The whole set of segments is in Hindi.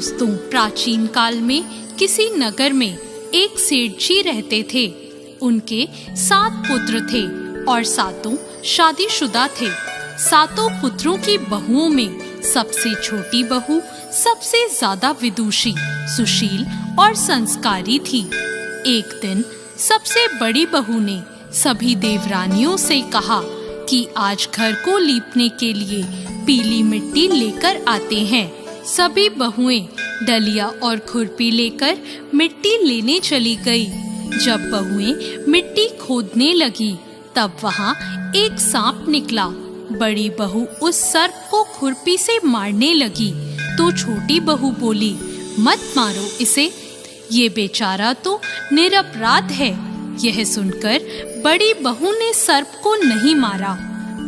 दोस्तों, प्राचीन काल में किसी नगर में एक सेठ जी रहते थे। उनके 7 पुत्र थे और सातों शादीशुदा थे। सातों पुत्रों की बहुओं में सबसे छोटी बहू सबसे ज्यादा विदुषी, सुशील और संस्कारी थी। एक दिन सबसे बड़ी बहू ने सभी देवरानियों से कहा कि आज घर को लीपने के लिए पीली मिट्टी लेकर आते हैं। सभी बहुएं डलिया और खुरपी लेकर मिट्टी लेने चली गई। जब बहुएं मिट्टी खोदने लगी तब वहाँ एक सांप निकला। बड़ी बहू उस सर्प को खुरपी से मारने लगी तो छोटी बहू बोली, मत मारो इसे, ये बेचारा तो निरपराध है। यह सुनकर बड़ी बहू ने सर्प को नहीं मारा।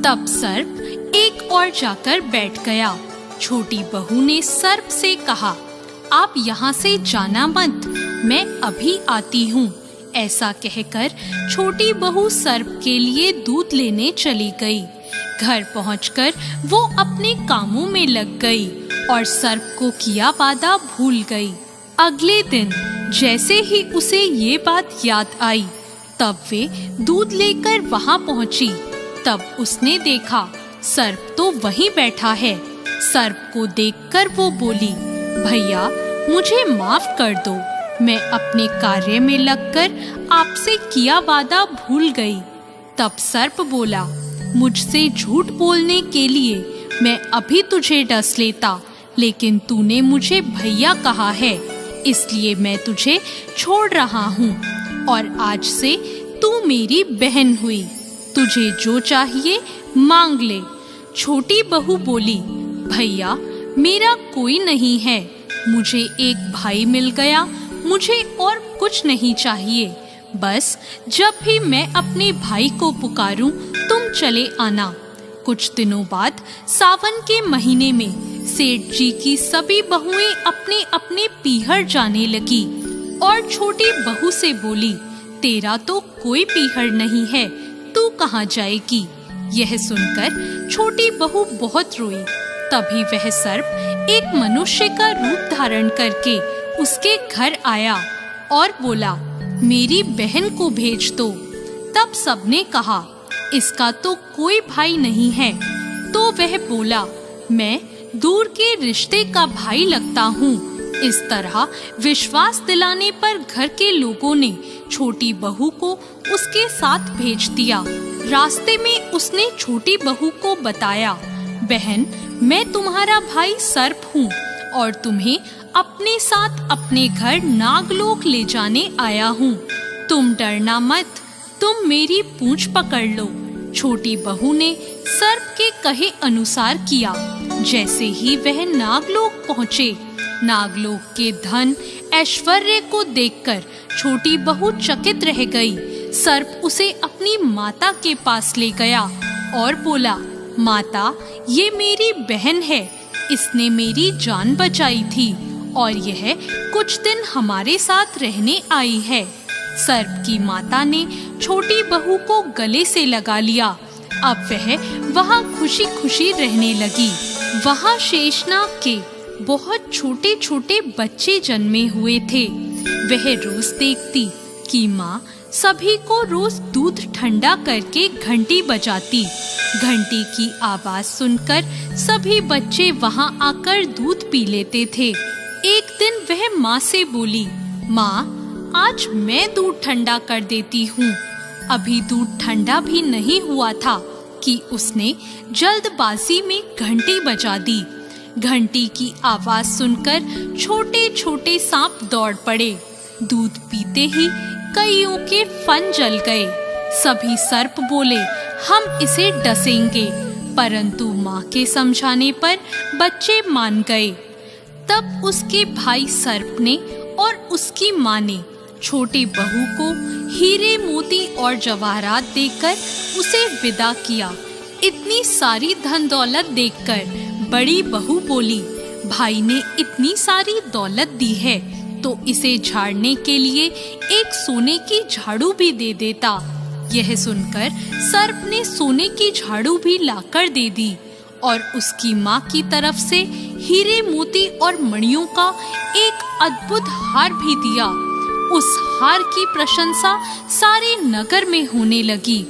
तब सर्प एक और जाकर बैठ गया। छोटी बहू ने सर्प से कहा, आप यहाँ से जाना मत, मैं अभी आती हूँ। ऐसा कहकर छोटी बहू सर्प के लिए दूध लेने चली गई। घर पहुंचकर वो अपने कामों में लग गई और सर्प को किया वादा भूल गई। अगले दिन जैसे ही उसे ये बात याद आई तब वे दूध लेकर वहां पहुंची। तब उसने देखा सर्प तो वहीं बैठा है। सर्प को देखकर वो बोली, भैया मुझे माफ कर दो, मैं अपने कार्य में लगकर आपसे किया वादा भूल गई। तब सर्प बोला, मुझसे झूठ बोलने के लिए मैं अभी तुझे डस लेता, लेकिन तूने मुझे भैया कहा है, इसलिए मैं तुझे छोड़ रहा हूँ और आज से तू मेरी बहन हुई। तुझे जो चाहिए मांग ले। छोटी बहू बोली, भैया मेरा कोई नहीं है, मुझे एक भाई मिल गया, मुझे और कुछ नहीं चाहिए। बस जब भी मैं अपने भाई को पुकारूं तुम चले आना। कुछ दिनों बाद सावन के महीने में सेठ जी की सभी बहुएं अपने अपने पीहर जाने लगी और छोटी बहू से बोली, तेरा तो कोई पीहर नहीं है, तू कहाँ जाएगी? यह सुनकर छोटी बहू बहुत रोई। तभी वह सर्प एक मनुष्य का रूप धारण करके उसके घर आया और बोला, मेरी बहन को भेज दो। तब सबने कहा, इसका तो कोई भाई नहीं है। तो वह बोला, मैं दूर के रिश्ते का भाई लगता हूँ। इस तरह विश्वास दिलाने पर घर के लोगों ने छोटी बहू को उसके साथ भेज दिया। रास्ते में उसने छोटी बहू को बताया, बहन मैं तुम्हारा भाई सर्प हूँ और तुम्हें अपने साथ अपने घर नागलोक ले जाने आया हूँ। तुम डरना मत, तुम मेरी पूंछ पकड़ लो। छोटी बहू ने सर्प के कहे अनुसार किया। जैसे ही वह नागलोक पहुँचे, नागलोक के धन ऐश्वर्य को देखकर छोटी बहू चकित रह गई। सर्प उसे अपनी माता के पास ले गया और बोला, माता ये मेरी बहन है, इसने मेरी जान बचाई थी और यह कुछ दिन हमारे साथ रहने आई है। सर्प की माता ने छोटी बहू को गले से लगा लिया। अब वह वहाँ खुशी खुशी रहने लगी। वहाँ शेषनाग के बहुत छोटे छोटे बच्चे जन्मे हुए थे। वह रोज देखती कि माँ सभी को रोज दूध ठंडा करके घंटी बजाती। घंटी की आवाज सुनकर सभी बच्चे वहां आकर दूध पी लेते थे। एक दिन वह माँ से बोली, माँ आज मैं दूध ठंडा कर देती हूँ। अभी दूध ठंडा भी नहीं हुआ था कि उसने जल्दबाजी में घंटी बजा दी। घंटी की आवाज सुनकर छोटे छोटे सांप दौड़ पड़े। दूध पीते ही कईयों के फन जल गए। सभी सर्प बोले, हम इसे डसेंगे, परंतु माँ के समझाने पर बच्चे मान गए। तब उसके भाई सर्प ने और उसकी माँ ने छोटी बहू को हीरे मोती और जवाहरात देकर उसे विदा किया। इतनी सारी धन दौलत देखकर बड़ी बहू बोली, भाई ने इतनी सारी दौलत दी है तो इसे झाड़ने के लिए एक सोने की झाड़ू भी दे देता। यह सुनकर सर्प ने सोने की झाड़ू भी लाकर दे दी और उसकी माँ की तरफ से हीरे मोती और मणियों का एक अद्भुत हार भी दिया। उस हार की प्रशंसा सारे नगर में होने लगी।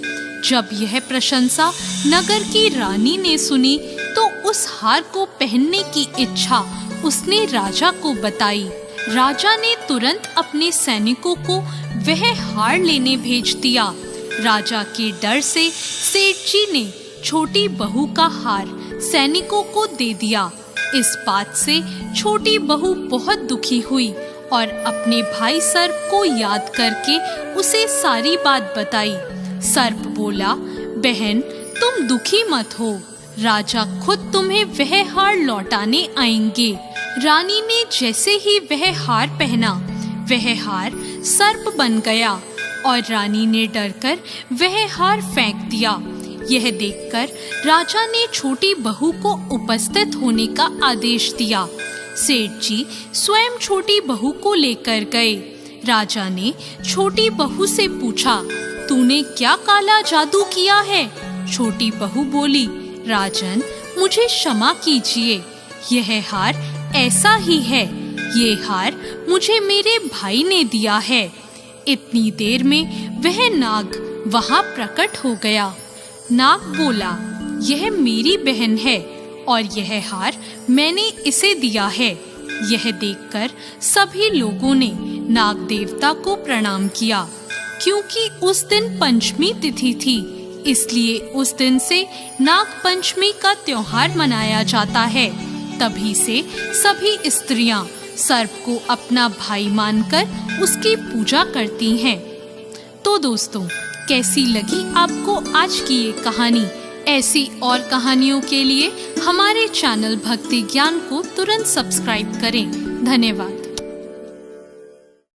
जब यह प्रशंसा नगर की रानी ने सुनी तो उस हार को पहनने की इच्छा उसने राजा को बताई। राजा ने तुरंत अपने सैनिकों को वह हार लेने भेज दिया। राजा के डर से सेठ जी ने छोटी बहू का हार सैनिकों को दे दिया। इस बात से छोटी बहू बहुत दुखी हुई और अपने भाई सर्प को याद करके उसे सारी बात बताई। सर्प बोला, बहन तुम दुखी मत हो, राजा खुद तुम्हें वह हार लौटाने आएंगे। रानी ने जैसे ही वह हार पहना, वह हार सर्प बन गया और रानी ने डरकर वह हार फेंक दिया। यह देखकर राजा ने छोटी बहू को उपस्थित होने का आदेश दिया। सेठ जी स्वयं छोटी बहू को लेकर गए। राजा ने छोटी बहू से पूछा, तूने क्या काला जादू किया है? छोटी बहू बोली, राजन मुझे क्षमा कीजिए, यह हार ऐसा ही है। ये हार मुझे मेरे भाई ने दिया है। इतनी देर में वह नाग वहां प्रकट हो गया। नाग बोला, यह मेरी बहन है और यह हार मैंने इसे दिया है। यह देखकर सभी लोगों ने नाग देवता को प्रणाम किया। क्योंकि उस दिन पंचमी तिथि थी, इसलिए उस दिन से नाग पंचमी का त्योहार मनाया जाता है। तभी से सभी स्त्रियां सर्प को अपना भाई मानकर उसकी पूजा करती हैं। तो दोस्तों, कैसी लगी आपको आज की ये कहानी? ऐसी और कहानियों के लिए हमारे चैनल भक्ति ज्ञान को तुरंत सब्सक्राइब करें। धन्यवाद।